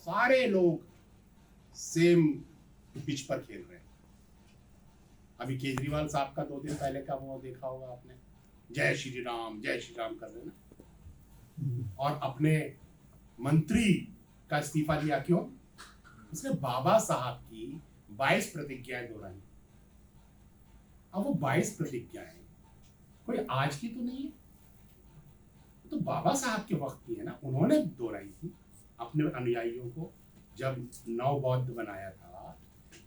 सारे लोग same pitch पर खेल रहे हैं। अभी केजरीवाल साहब का 2 दिन पहले का वो देखा होगा आपने, जय श्री राम कर रहे हैं ना, और अपने मंत्री का इस्तीफा दिया। क्यों? उसने बाबा साहब की 22 प्रतिज्ञाएं दोहराई। अब वो 22 प्रतिज्ञाएं कोई आज की तो नहीं है, तो बाबा साहब के वक्त की है ना, उन्होंने दोहराई थी अपने अनुयायियों को। जब नव बौद्ध बनाया था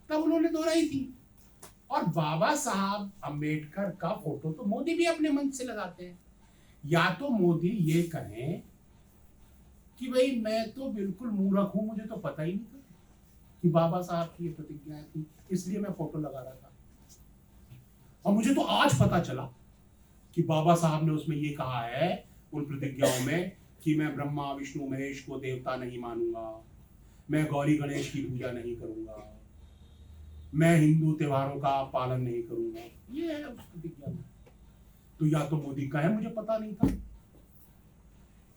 तब उन्होंने दोहराई थी। और बाबा साहब अंबेडकर का फोटो तो मोदी भी अपने मंच से लगाते हैं। या तो मोदी ये कहें कि भाई मैं तो बिल्कुल मूर्ख हूं, मुझे तो पता ही नहीं था कि बाबा साहब की ये प्रतिज्ञाएं थी, इसलिए मैं फोटो लगा रहा था, और मुझे तो आज पता चला कि बाबा साहब ने उसमें ये कहा है उन प्रतिज्ञाओं में कि मैं ब्रह्मा विष्णु महेश को देवता नहीं मानूंगा, मैं गौरी गणेश की पूजा नहीं करूंगा, मैं हिंदू त्योहारों का पालन नहीं करूंगा। ये है उस प्रतिज्ञा में। तो या तो मोदी कहे मुझे पता नहीं था,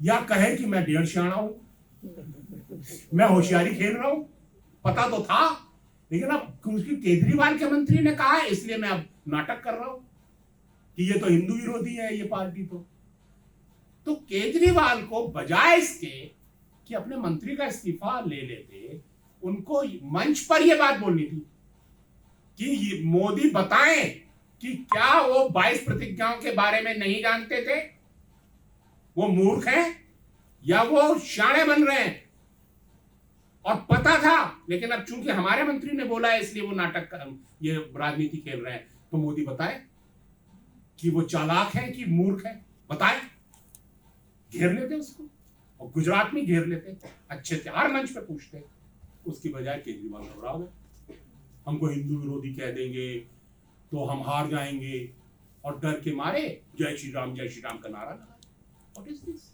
या कहे कि मैं डेढ़ सियाना हूं, मैं होशियारी खेल रहा हूं, पता तो था लेकिन अब उसकी केजरीवाल के मंत्री ने कहा है इसलिए मैं अब नाटक कर रहा हूं कि ये तो हिंदू विरोधी है ये पार्टी। तो केजरीवाल को बजाय इसके कि अपने मंत्री का इस्तीफा ले लेते, उनको मंच पर यह बात बोलनी थी कि ये मोदी बताएं कि क्या वो 22 प्रतिज्ञाओं के बारे में नहीं जानते थे, वो मूर्ख हैं या वो शाणे बन रहे हैं। और पता था लेकिन अब चूंकि हमारे मंत्री ने बोला है इसलिए वो नाटक ये राजनीति खेल रहे हैं। तो मोदी बताए कि वो चालाक है कि मूर्ख है, बताए, घेर लेते उसको, और गुजरात में घेर लेते, अच्छे से हर मंच पे पूछते। उसकी बजाय केजरीवाल घबरा गए, हमको हिंदू विरोधी कह देंगे तो हम हार जाएंगे, और डर के मारे जय श्री राम का नारा लगा। What is this?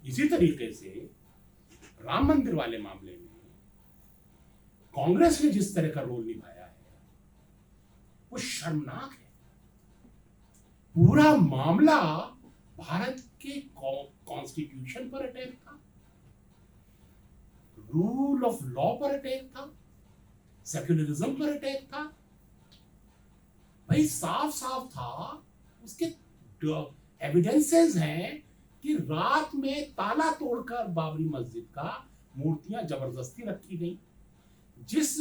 इसी तरीके से राम मंदिर वाले मामले में कांग्रेस ने जिस तरह का रोल निभाया है वो शर्मनाक है। पूरा मामला भारत के कॉन्स्टिट्यूशन पर अटैक था, रूल ऑफ लॉ पर अटैक था, सेक्युलरिज्म पर अटैक था। भाई साफ साफ था, उसके एविडेंसेस हैं कि रात में ताला तोड़कर बाबरी मस्जिद का मूर्तियां जबरदस्ती रखी गई। जिस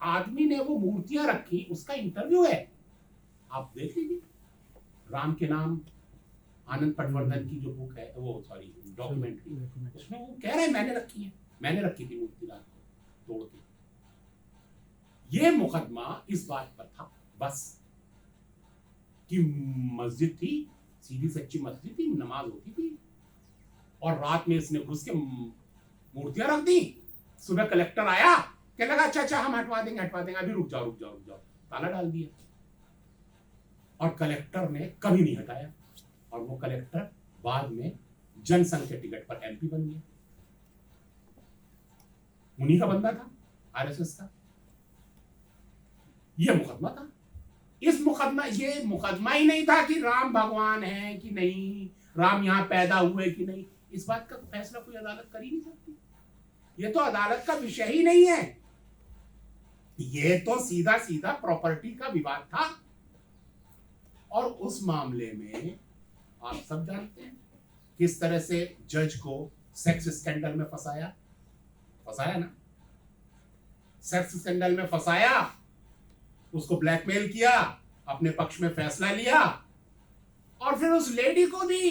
आदमी ने वो मूर्तियां रखी उसका इंटरव्यू है, आप देख लीजिए, राम के नाम आनंद पटवर्धन की जो बुक है, वो सॉरी डॉक्यूमेंट्री, उसमें वो कह रहे हैं मैंने रखी थी मूर्ति रात को तोड़ के। ये मुकदमा इस बात पर था बस कि मस्जिद थी, सीधी सच्ची मस्जिद थी, नमाज होती थी, और रात में इसने घुस के मूर्तियां रख दी। सुबह कलेक्टर आया, कहने लगा अच्छा हम हटवा देंगे, अभी रुक जाओ, ताला डाल दिया। और कलेक्टर ने कभी नहीं हटाया, और वो कलेक्टर बाद में जनसंघ के टिकट पर एमपी बन गया। उन्हीं का बंदा था, आरएसएस का। यह मुकदमा था। ये मुकदमा ही नहीं था कि राम भगवान है कि नहीं, राम यहां पैदा हुए कि नहीं। इस बात का फैसला कोई अदालत कर ही नहीं सकती। ये तो अदालत का विषय ही नहीं है। ये तो सीधा प्रॉपर्टी का विवाद था। और उस मामले में आप सब जानते हैं किस तरह से जज को सेक्स स्कैंडल में फंसाया ना, सेक्स स्कैंडल में फंसाया, उसको ब्लैकमेल किया, अपने पक्ष में फैसला लिया, और फिर उस लेडी को भी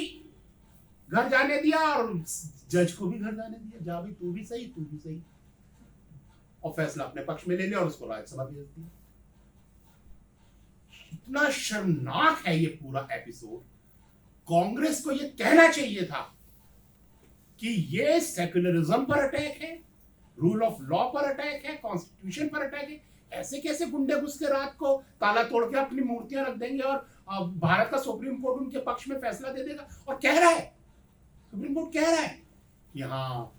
घर जाने दिया और जज को भी घर जाने दिया, जा भी तू भी सही, और फैसला अपने पक्ष में ले लिया और उसको राज्यसभा भेज दिया। इतना शर्मनाक है ये पूरा एपिसोड। कांग्रेस को ये कहना चाहिए था कि ये सेक्युलरिज्म पर अटैक है, रूल ऑफ लॉ पर अटैक है, कॉन्स्टिट्यूशन पर अटैक है। ऐसे कैसे गुंडे घुस के रात को ताला तोड़ के अपनी मूर्तियां रख देंगे और भारत का सुप्रीम कोर्ट उनके पक्ष में फैसला दे देगा। और कह रहा है, सुप्रीम कोर्ट कह रहा है कि हाँ,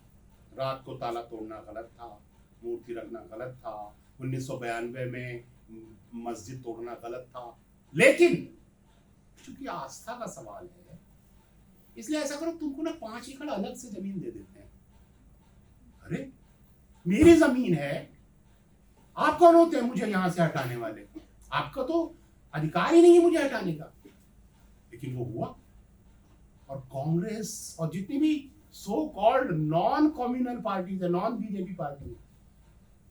रात को ताला तोड़ना गलत था, मूर्ति रखना गलत था, 1992 में मस्जिद तोड़ना गलत था, लेकिन चूंकि आस्था का सवाल है इसलिए ऐसा करो, तुमको ना 5 एकड़ अलग से जमीन दे देते हैं, अरे मेरी जमीन है, आप कौन होते हैं मुझे यहां से हटाने वाले? आपका तो अधिकार ही नहीं है मुझे हटाने का। लेकिन वो हुआ, और कांग्रेस और जितनी भी so called non communal parties है, नॉन बीजेपी पार्टी,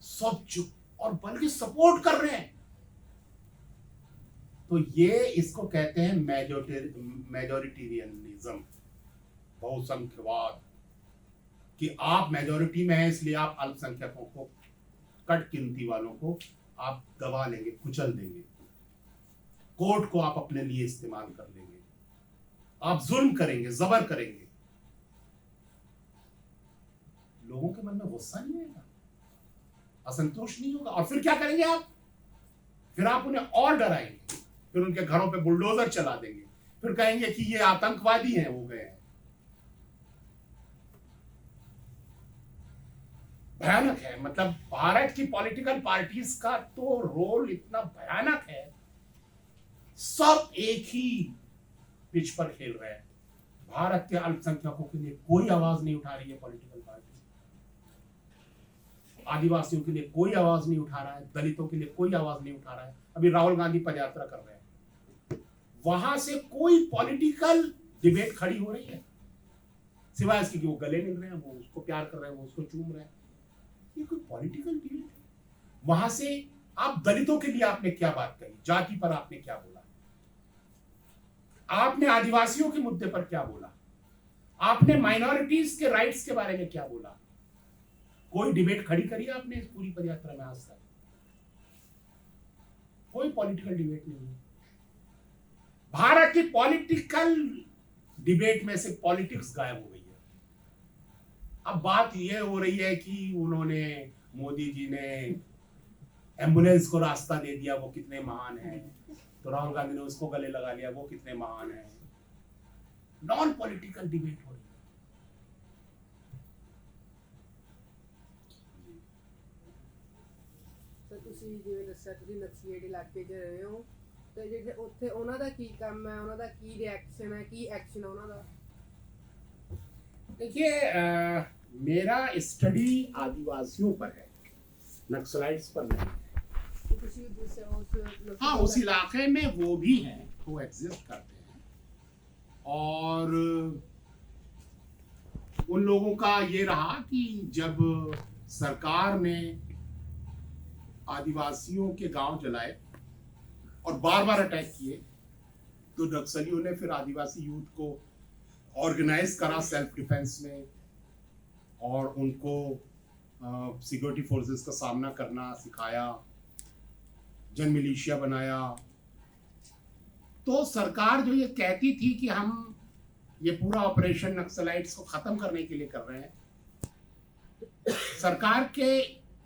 सब चुप, और बल्कि सपोर्ट कर रहे हैं। तो ये इसको कहते हैं मेजोरिटेरियनिज्म, बहुसंख्यवाद, कि आप मेजोरिटी में हैं इसलिए आप अल्पसंख्यकों को, कट गिनती वालों को आप दबा लेंगे, कुचल देंगे, कोर्ट को आप अपने लिए इस्तेमाल कर लेंगे, आप जुल्म करेंगे, जबर करेंगे। लोगों के मन में गुस्सा नहीं आएगा, असंतोष नहीं होगा, और फिर क्या करेंगे आप? फिर आप उन्हें और डराएंगे, फिर उनके घरों पे बुलडोजर चला देंगे, फिर कहेंगे कि ये आतंकवादी हैं, हो गए हैं। भयानक है। मतलब भारत की पॉलिटिकल पार्टीज का तो रोल इतना भयानक है, सब एक ही पिच पर खेल रहे हैं। भारत के अल्पसंख्यकों के लिए कोई आवाज नहीं उठा रही है पॉलिटिकल पार्टी, आदिवासियों के लिए कोई आवाज नहीं उठा रहा है, दलितों के लिए कोई आवाज नहीं उठा रहा है। अभी राहुल गांधी पदयात्रा कर रहे हैं, वहां से कोई पॉलिटिकल डिबेट खड़ी हो रही है सिवाय इसके कि वो गले मिल रहे हैं, वो उसको प्यार कर रहे हैं, वो उसको चूम रहे हैं। ये कोई पॉलिटिकल डिबेट है? वहां से आप दलितों के लिए आपने क्या बात कही, जाति पर आपने क्या बोला, आपने आदिवासियों के मुद्दे पर क्या बोला, आपने माइनॉरिटीज के राइट्स के बारे में क्या बोला? कोई डिबेट खड़ी करी आपने इस पूरी पदयात्रा में आज तक? कोई पॉलिटिकल डिबेट नहीं है। भारत की पॉलिटिकल डिबेट में से पॉलिटिक्स गायब हो गई है। अब बात यह हो रही है कि उन्होंने, मोदी जी ने एम्बुलेंस को रास्ता दे दिया, वो कितने महान हैं, तो राहुल गांधी ने उसको गले लगा लिया, वो कितने महान हैं। नॉन पॉलिटिकल डिबेट हो रही है। तो ਤੁਸੀਂ ਜਿਵੇਂ ਦੱਸਿਆ ਤੁਸੀਂ ਨਕਸਲੀਏਟ ਇਲਾਕੇ 'ਚ ਰਹੇ ਹੋ, ਤੇ ਜਿਹੜੇ ਉੱਥੇ ਉਹਨਾਂ ਦਾ ਕੀ ਕੰਮ ਹੈ, ਉਹਨਾਂ ਦਾ ਕੀ ਰਿਐਕਸ਼ਨ ਹੈ, ਕੀ ਐਕਸ਼ਨ ਹੈ ਉਹਨਾਂ ਦਾ? देखिए, मेरा स्टडी आदिवासियों पर है, नक्सलाइट्स पर नहीं है। तो ਤੁਸੀਂ उस हाँ, उस इलाके में वो भी हैं, वो एग्जिस्ट करते हैं, और उन लोगों का ये रहा कि जब सरकार ने आदिवासियों के गांव जलाए और बार बार अटैक किए, तो नक्सलियों ने फिर आदिवासी यूथ को ऑर्गेनाइज करा सेल्फ डिफेंस में, और उनको सिक्योरिटी फोर्सेस का सामना करना सिखाया, जन मिलिशिया बनाया। तो सरकार जो ये कहती थी कि हम ये पूरा ऑपरेशन नक्सलाइट्स को खत्म करने के लिए कर रहे हैं, सरकार के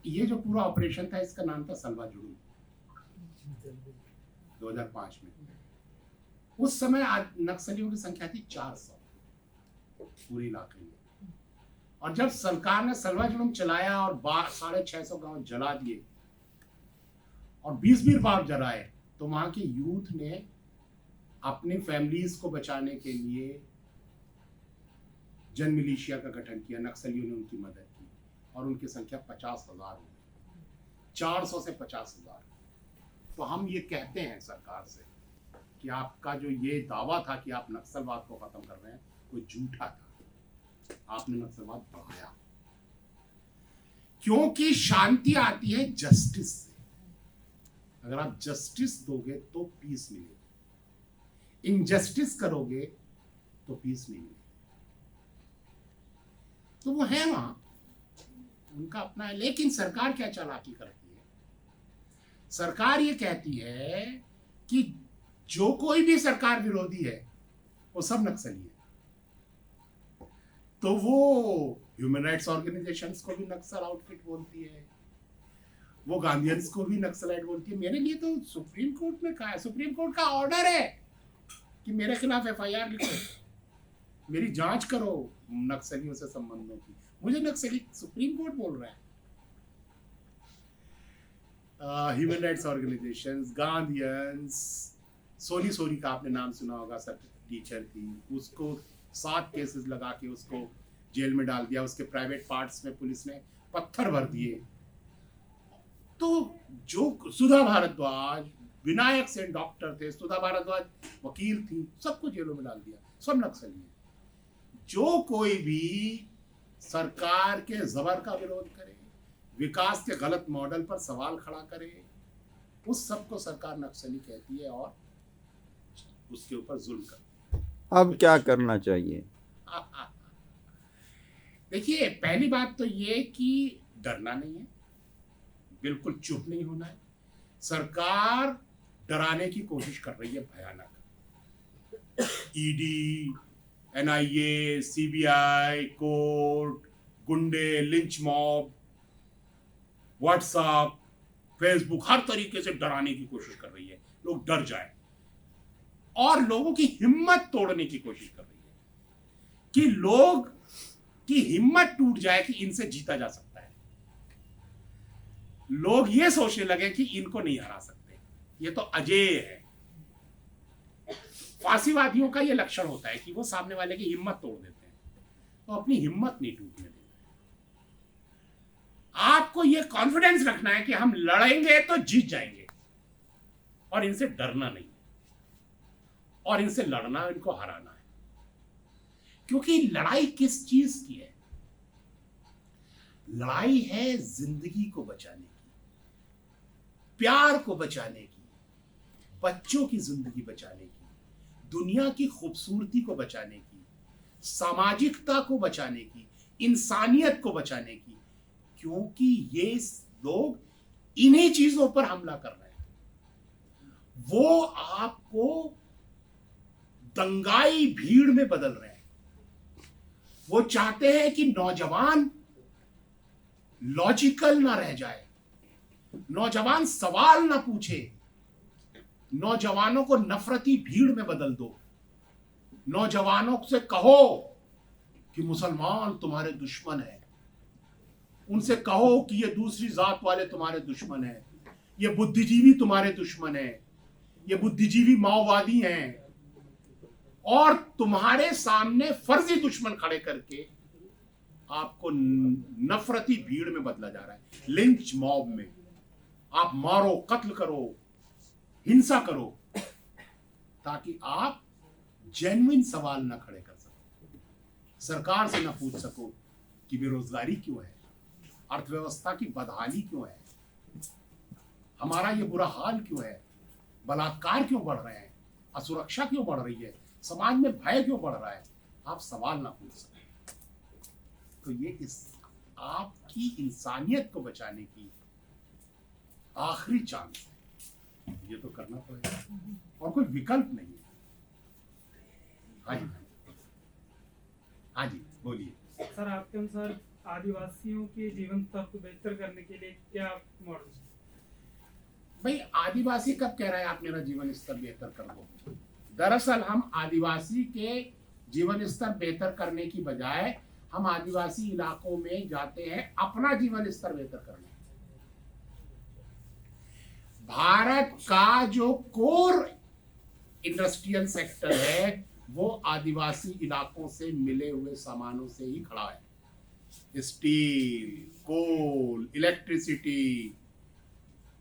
ये जो पूरा ऑपरेशन था इसका नाम था सलवा जुड़ू, 2005 में। उस समय नक्सलियों की संख्या थी 400 पूरे इलाके में, और जब सरकार ने सलवा जुलूम चलाया और 650 गांव जला दिए और 20 बार जलाए, तो वहां के यूथ ने अपनी फैमिलीज को बचाने के लिए जन मिलिशिया का गठन किया। नक्सलियों ने उनकी मदद की और उनकी संख्या 50,000 हो गई, 400 से 50,000। तो हम ये कहते हैं सरकार से कि आपका जो ये दावा था कि आप नक्सलवाद को खत्म कर रहे हैं, वो झूठा था, आपने नक्सलवाद बढ़ाया। क्योंकि शांति आती है जस्टिस से। अगर आप जस्टिस दोगे तो पीस मिलेगी, इनजस्टिस करोगे तो पीस नहीं मिलेगी। तो वो है वहां, उनका अपना है। लेकिन सरकार क्या चालाकी करती है, सरकार ये कहती है कि जो कोई भी सरकार विरोधी है वो सब नक्सली है। तो वो ह्यूमन राइट्स ऑर्गेनाइजेशंस को भी नक्सल आउटफिट बोलती है, वो गांधीयंस को भी नक्सलाइट बोलती है। मेरे लिए तो सुप्रीम कोर्ट में कहा है, सुप्रीम कोर्ट का ऑर्डर है कि मेरे खिलाफ एफआईआर लिखो, मेरी जांच करो नक्सलियों से संबंधों की। मुझे नक्सली सुप्रीम कोर्ट बोल रहा है। Human rights organisations, Gandhians, Soni Sori का आपने नाम सुना होगा, सर टीचर थी, उसको 7 केसेस लगा के उसको जेल में डाल दिया, उसके प्राइवेट पार्ट्स में पुलिस ने पत्थर भर दिए। तो जो सुधा भारद्वाज विनायक सेन डॉक्टर थे, सुधा भारद्वाज वकील थी, सबको जेलों में डाल दिया, सब नक्सली है। जो कोई भी सरकार के जबर का विरोध करे, विकास के गलत मॉडल पर सवाल खड़ा करे, उस सबको सरकार नक्सली कहती है और उसके ऊपर जुल्म करती है। अब क्या करना चाहिए? देखिए, पहली बात तो ये कि डरना नहीं है, बिल्कुल चुप नहीं होना है। सरकार डराने की कोशिश कर रही है भयानक। ईडी, एनआईए, सीबीआई, कोर्ट, गुंडे, लिंच मॉब, व्हाट्सएप, फेसबुक, हर तरीके से डराने की कोशिश कर रही है, लोग डर जाए, और लोगों की हिम्मत तोड़ने की कोशिश कर रही है कि लोग की हिम्मत टूट जाए कि इनसे जीता जा सकता है। लोग ये सोचने लगे कि इनको नहीं हरा सकते, ये तो अजेय है। फांसीवादियों का ये लक्षण होता है कि वो सामने वाले की हिम्मत तोड़ देते हैं, तो अपनी हिम्मत नहीं टूटने देते। आपको ये कॉन्फिडेंस रखना है कि हम लड़ेंगे तो जीत जाएंगे, और इनसे डरना नहीं है, और इनसे लड़ना, इनको हराना है। क्योंकि लड़ाई किस चीज की है? लड़ाई है जिंदगी को बचाने की, प्यार को बचाने की, बच्चों की जिंदगी बचाने की, दुनिया की खूबसूरती को बचाने की, सामाजिकता को बचाने की, इंसानियत को बचाने की। क्योंकि ये लोग इन्हीं चीजों पर हमला कर रहे हैं। वो आपको दंगाई भीड़ में बदल रहे हैं। वो चाहते हैं कि नौजवान लॉजिकल ना रह जाए, नौजवान सवाल ना पूछे, नौजवानों को नफरती भीड़ में बदल दो। नौजवानों से कहो कि मुसलमान तुम्हारे दुश्मन है, उनसे कहो कि ये दूसरी जात वाले तुम्हारे दुश्मन है, ये बुद्धिजीवी तुम्हारे दुश्मन है, ये बुद्धिजीवी माओवादी हैं, और तुम्हारे सामने फर्जी दुश्मन खड़े करके आपको नफरती भीड़ में बदला जा रहा है, लिंच मॉब में। आप मारो, कत्ल करो, हिंसा करो, ताकि आप जेन्युइन सवाल ना खड़े कर सको, सरकार से ना पूछ सको कि बेरोजगारी क्यों है, अर्थव्यवस्था की बदहाली क्यों है, हमारा ये बुरा हाल क्यों है, बलात्कार क्यों बढ़ रहे हैं, असुरक्षा क्यों बढ़ रही है, समाज में भय क्यों बढ़ रहा है। आप सवाल ना पूछ सके, तो ये इस आपकी इंसानियत को बचाने की आखिरी चांस है। ये तो करना पड़ेगा, और कोई विकल्प नहीं है। हाँ जी, हाँ जी, बोलिए। सर, आपके अनुसार आदिवासियों के जीवन स्तर को बेहतर करने के लिए क्या मॉडल? भाई, आदिवासी कब कह रहा है आप मेरा जीवन स्तर बेहतर कर दो? दरअसल हम आदिवासी के जीवन स्तर बेहतर करने की बजाय हम आदिवासी इलाकों में जाते हैं अपना जीवन स्तर बेहतर करने। भारत का जो कोर इंडस्ट्रियल सेक्टर है वो आदिवासी इलाकों से मिले हुए सामानों से ही खड़ा है। Steel, coal, electricity,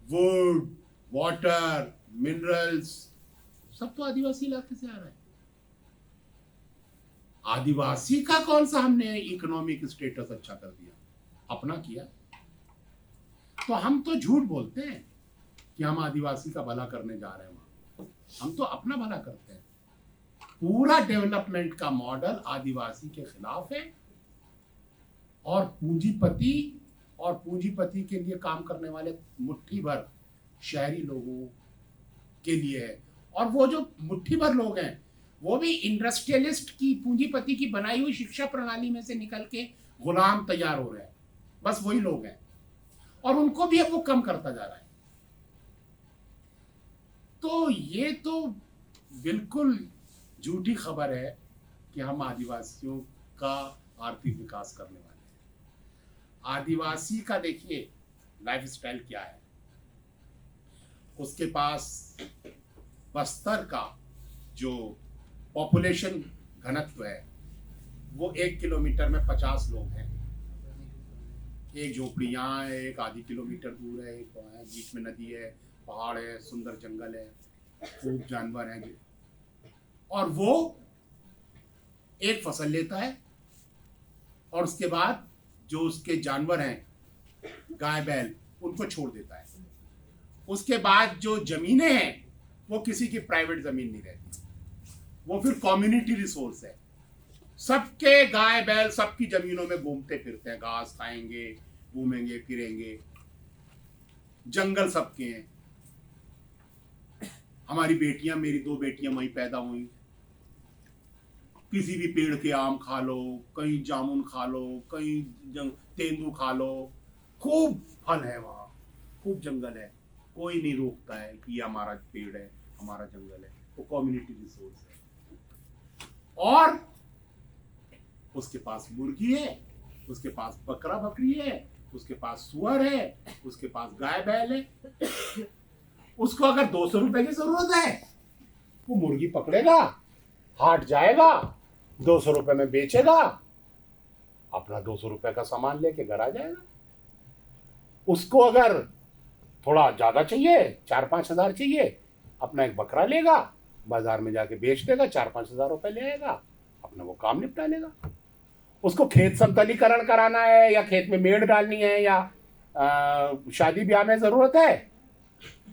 wood, water, minerals, सब तो आदिवासी इलाके से आ रहा है। आदिवासी का कौन सा हमने इकोनॉमिक स्टेटस अच्छा कर दिया? अपना किया। तो हम तो झूठ बोलते हैं कि हम आदिवासी का भला करने जा रहे हैं, वहां हम तो अपना भला करते हैं। पूरा डेवलपमेंट का मॉडल आदिवासी के खिलाफ है, और पूंजीपति के लिए काम करने वाले मुट्ठी भर शहरी लोगों के लिए है। और वो जो मुट्ठी भर लोग हैं वो भी इंडस्ट्रियलिस्ट की, पूंजीपति की बनाई हुई शिक्षा प्रणाली में से निकल के गुलाम तैयार हो रहे हैं। बस वही लोग हैं, और उनको भी अब वो कम करता जा रहा है। तो ये तो बिल्कुल झूठी खबर है कि हम आदिवासियों का आर्थिक विकास करने वाले हैं। आदिवासी का देखिए लाइफस्टाइल क्या है। उसके पास बस्तर का जो पॉपुलेशन घनत्व है वो 1 किलोमीटर में 50 लोग हैं। एक झोपड़ी यहाँ है, एक आधी किलोमीटर दूर है, एक वहाँ है, बीच में नदी है, पहाड़ है, सुंदर जंगल है, खूब जानवर हैं। और वो एक फसल लेता है और उसके बाद जो उसके जानवर हैं, गाय बैल, उनको छोड़ देता है। उसके बाद जो जमीनें हैं वो किसी की प्राइवेट जमीन नहीं रहती, वो फिर कम्युनिटी रिसोर्स है। सबके गाय बैल सबकी जमीनों में घूमते फिरते हैं, घास खाएंगे, घूमेंगे फिरेंगे, जंगल सबके हैं। हमारी बेटियां, मेरी 2 बेटियां वहीं पैदा हुई। किसी भी पेड़ के आम खा लो, कहीं जामुन खा लो, कहीं तेंदू खा लो, खूब फल है वहाँ, खूब जंगल है। कोई नहीं रोकता है कि ये हमारा पेड़ है, हमारा जंगल है, वो कम्युनिटी रिसोर्स है। और उसके पास मुर्गी है, उसके पास बकरा बकरी है, उसके पास सुअर है, उसके पास गाय बैल है। उसको अगर 200 रुपए की जरूरत है, वो मुर्गी पकड़ेगा, हाट जाएगा, 200 रुपए में बेचेगा, अपना 200 रुपए का सामान लेके घर आ जाएगा। उसको अगर थोड़ा ज्यादा चाहिए, 4-5 हजार चाहिए, अपना एक बकरा लेगा, बाजार में जाके बेच देगा, 4-5 हजार रुपए ले आएगा, अपना वो काम निपटा लेगा। उसको खेत समतलीकरण कराना है, या खेत में मेड़ डालनी है, या शादी ब्याह में जरूरत है,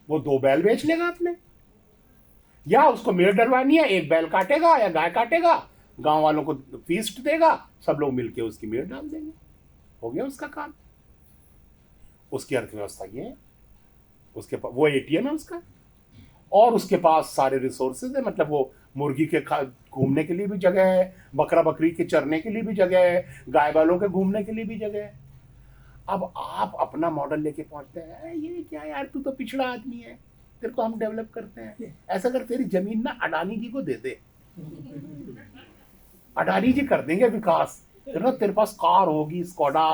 वो 2 बैल बेच लेगा अपने। या उसको मेड़ डलवानी है, 1 बैल काटेगा या गाय काटेगा, गांव वालों को फीस्ट देगा, सब लोग मिलके उसकी मेड़ डाल देंगे, हो गया उसका काम। उसकी अर्थव्यवस्था ये है। उसके पास वो एटीएम है उसका, और उसके पास सारे रिसोर्सेज है। मतलब वो मुर्गी के घूमने के लिए भी जगह है, बकरा बकरी के चरने के लिए भी जगह है, गाय बैलों के घूमने के लिए भी जगह है। अब आप अपना मॉडल लेके पहुंचते हैं, ये क्या यार, तू तो पिछड़ा आदमी है, तेरे को हम डेवलप करते हैं। ऐसा कर, तेरी जमीन ना अडानी जी को दे दे, अडानी जी कर देंगे विकास, फिर ना तेरे पास कार होगी स्कोडा,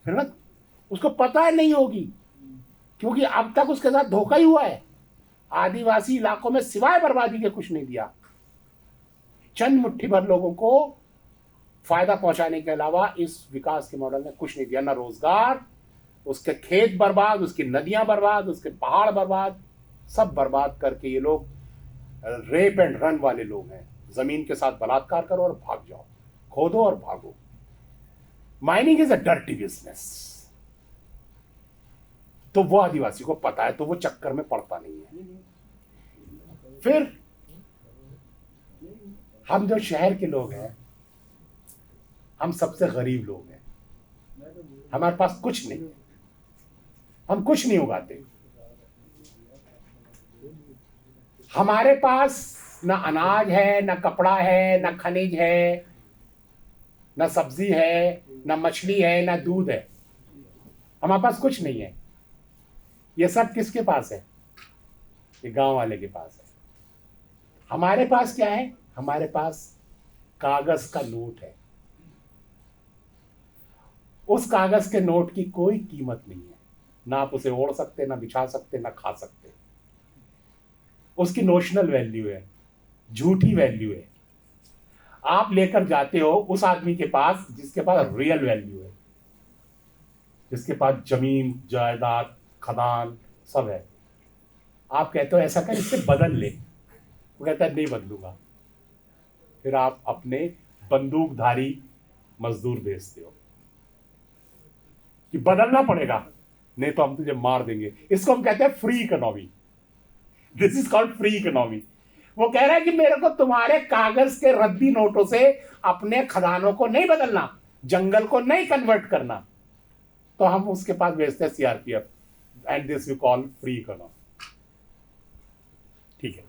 फिर ना उसको पता है नहीं होगी, क्योंकि अब तक उसके साथ धोखा ही हुआ है। आदिवासी इलाकों में सिवाय बर्बादी के कुछ नहीं दिया। चंद मुट्ठी भर लोगों को फायदा पहुंचाने के अलावा इस विकास के मॉडल ने कुछ नहीं दिया। ना रोजगार, उसके खेत बर्बाद, उसकी नदियां बर्बाद, उसके पहाड़ बर्बाद, सब बर्बाद करके ये लोग रेप एंड रन वाले लोग हैं। जमीन के साथ बलात्कार करो और भाग जाओ, खोदो और भागो। Mining is a dirty business. तो वो आदिवासी को पता है, तो वो चक्कर में पड़ता नहीं है। फिर हम जो शहर के लोग हैं, हम सबसे गरीब लोग हैं, हमारे पास कुछ नहीं है, हम कुछ नहीं उगाते। हमारे पास ना अनाज है, ना कपड़ा है, ना खनिज है, ना सब्जी है, ना मछली है, ना दूध है। हमारे पास कुछ नहीं है। ये सब किसके पास है? ये गांव वाले के पास है। हमारे पास क्या है? हमारे पास कागज का नोट है। उस कागज के नोट की कोई कीमत नहीं है, ना आप उसे ओढ़ सकते, ना बिछा सकते, ना खा सकते। उसकी नोशनल वैल्यू है, झूठी वैल्यू है। आप लेकर जाते हो उस आदमी के पास जिसके पास रियल वैल्यू है, जिसके पास जमीन जायदाद खदान सब है। आप कहते हो ऐसा कर, इससे बदल ले, वो कहता है नहीं बदलूंगा। फिर आप अपने बंदूकधारी मजदूर भेजते हो कि बदलना पड़ेगा, नहीं तो हम तुझे मार देंगे। इसको हम कहते हैं free economy. This is called free economy. वो कह रहा है कि मेरे को तुम्हारे कागज के रद्दी नोटों से अपने खदानों को नहीं बदलना, जंगल को नहीं कन्वर्ट करना, तो हम उसके पास भेजते हैं CRPF, and this we call free economy. ठीक है।